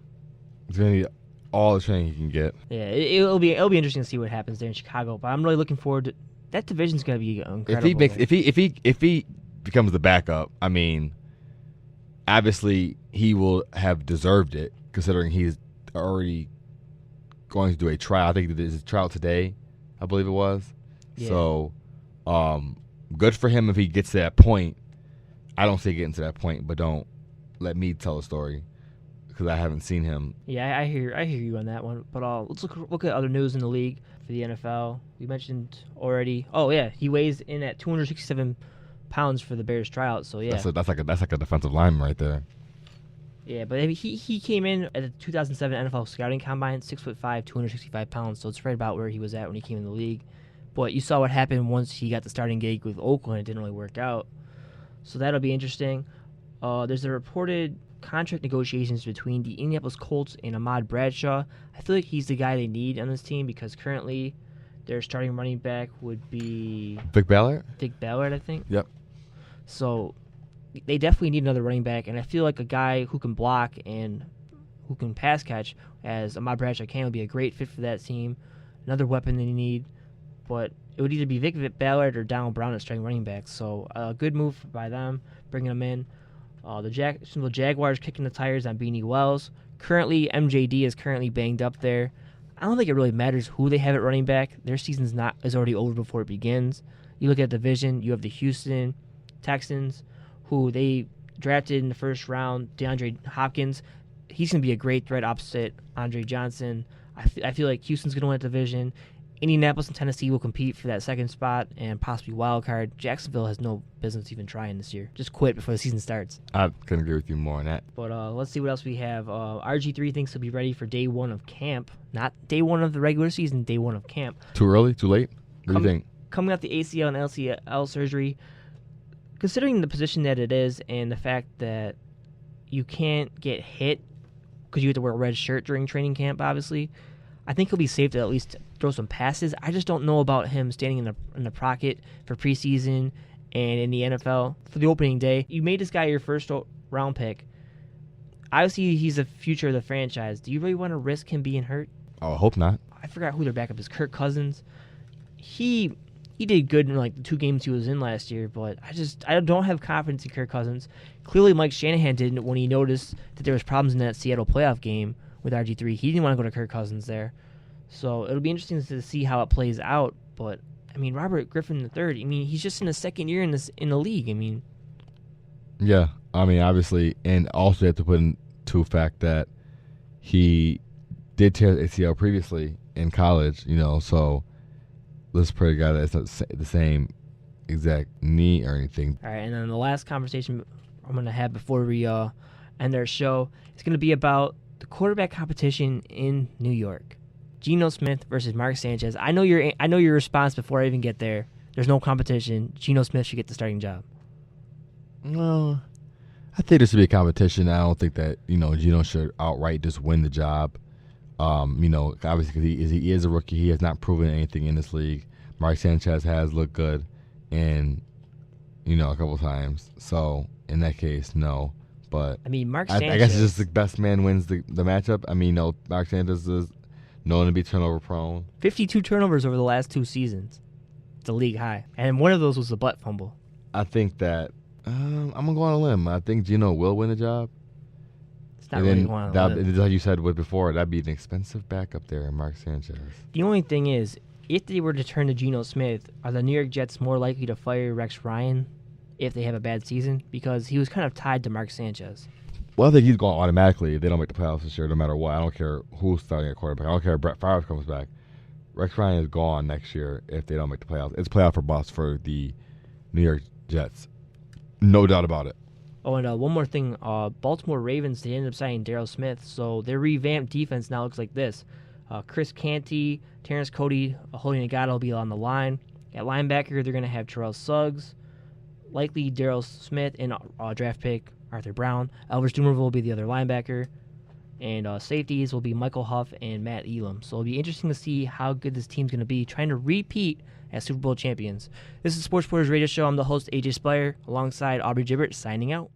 F: He's going to need all the training he can get.
A: Yeah, it'll be interesting to see what happens there in Chicago. But I'm really looking forward to that. Division's going to be incredible.
F: If he becomes the backup, I mean, obviously he will have deserved it considering he's already going to do a trial. I think there's a trial today, I believe it was. Yeah. So, good for him if he gets to that point. I don't see getting to that point, but don't let me tell the story because I haven't seen him.
A: Yeah, I hear you on that one. But let's look at other news in the league for the NFL. We mentioned already. Oh yeah, he weighs in at 267 pounds for the Bears tryout. So yeah,
F: that's like a defensive lineman right there.
A: Yeah, but he came in at the 2007 NFL Scouting Combine, 6'5", 265 pounds. So it's right about where he was at when he came in the league. But you saw what happened once he got the starting gig with Oakland. It didn't really work out. So that'll be interesting. There's a reported contract negotiations between the Indianapolis Colts and Ahmad Bradshaw. I feel like he's the guy they need on this team because currently their starting running back would be
F: Vic Ballard,
A: I think.
F: Yep.
A: So they definitely need another running back, and I feel like a guy who can block and who can pass catch, as Ahmad Bradshaw can, would be a great fit for that team. Another weapon they need, but it would either be Vic Ballard or Donald Brown at starting running back. So a good move by them, bringing him in. The Jacksonville Jaguars kicking the tires on Beanie Wells. Currently, MJD is currently banged up there. I don't think it really matters who they have at running back. Their season's is already over before it begins. You look at the division, you have the Houston Texans, who they drafted in the first round, DeAndre Hopkins. He's going to be a great threat opposite Andre Johnson. I feel like Houston's going to win that division. Indianapolis and Tennessee will compete for that second spot and possibly wild card. Jacksonville has no business even trying this year. Just quit before the season starts.
F: I couldn't agree with you more on that.
A: But let's see what else we have. RG3 thinks he'll be ready for day one of camp. Not day one of the regular season, day one of camp.
F: Too early? Too late? What do you think?
A: Coming off the ACL and LCL surgery, considering the position that it is and the fact that you can't get hit because you have to wear a red shirt during training camp, obviously, I think he'll be safe to at least throw some passes. I just don't know about him standing in the pocket for preseason and in the NFL for the opening day. You made this guy your first round pick. Obviously, he's the future of the franchise. Do you really want to risk him being hurt?
F: Oh, I hope not.
A: I forgot who their backup is. Kirk Cousins. He did good in like the 2 games he was in last year, but I don't have confidence in Kirk Cousins. Clearly, Mike Shanahan didn't when he noticed that there was problems in that Seattle playoff game with RG3. He didn't want to go to Kirk Cousins there. So it'll be interesting to see how it plays out. But, I mean, Robert Griffin III, I mean, he's just in his second year in the league. I mean.
F: Yeah, I mean, obviously, and also you have to put into fact that he did tear ACL previously in college, so let's pray to God that it's not the same exact knee or anything.
A: All right, and then the last conversation I'm going to have before we end our show is going to be about the quarterback competition in New York. Geno Smith versus Mark Sanchez. I know your response before I even get there. There's no competition. Geno Smith should get the starting job.
F: No, I think there should be a competition. I don't think that Geno should outright just win the job. Obviously because he is a rookie. He has not proven anything in this league. Mark Sanchez has looked good in a couple times. So in that case, no. But
A: I mean, Mark Sanchez.
F: I guess it's just the best man wins the matchup. I mean, Mark Sanchez is known to be turnover prone.
A: 52 turnovers over the last 2 seasons. It's a league high. And one of those was the butt fumble.
F: I think that I'm going to go on a limb. I think Geno will win the job.
A: It's not really going on a limb.
F: Like you said before, that'd be an expensive backup there in Mark Sanchez.
A: The only thing is, if they were to turn to Geno Smith, are the New York Jets more likely to fire Rex Ryan if they have a bad season? Because he was kind of tied to Mark Sanchez.
F: Well, I think he's going automatically if they don't make the playoffs this year, no matter what. I don't care who's starting at quarterback. I don't care if Brett Favre comes back. Rex Ryan is gone next year if they don't make the playoffs. It's playoff for bust for the New York Jets. No doubt about it.
A: Oh, and one more thing. Baltimore Ravens, they ended up signing Darryl Smith, so their revamped defense now looks like this. Chris Canty, Terrence Cody, Julio Negata will be on the line. At linebacker, they're going to have Terrell Suggs, likely Darryl Smith, and draft pick Arthur Brown. Elvis Dumervil will be the other linebacker. And safeties will be Michael Huff and Matt Elam. So it'll be interesting to see how good this team's going to be, trying to repeat as Super Bowl champions. This is Sports Reporters Radio Show. I'm the host, AJ Speier, alongside Aubrey Gibert, signing out.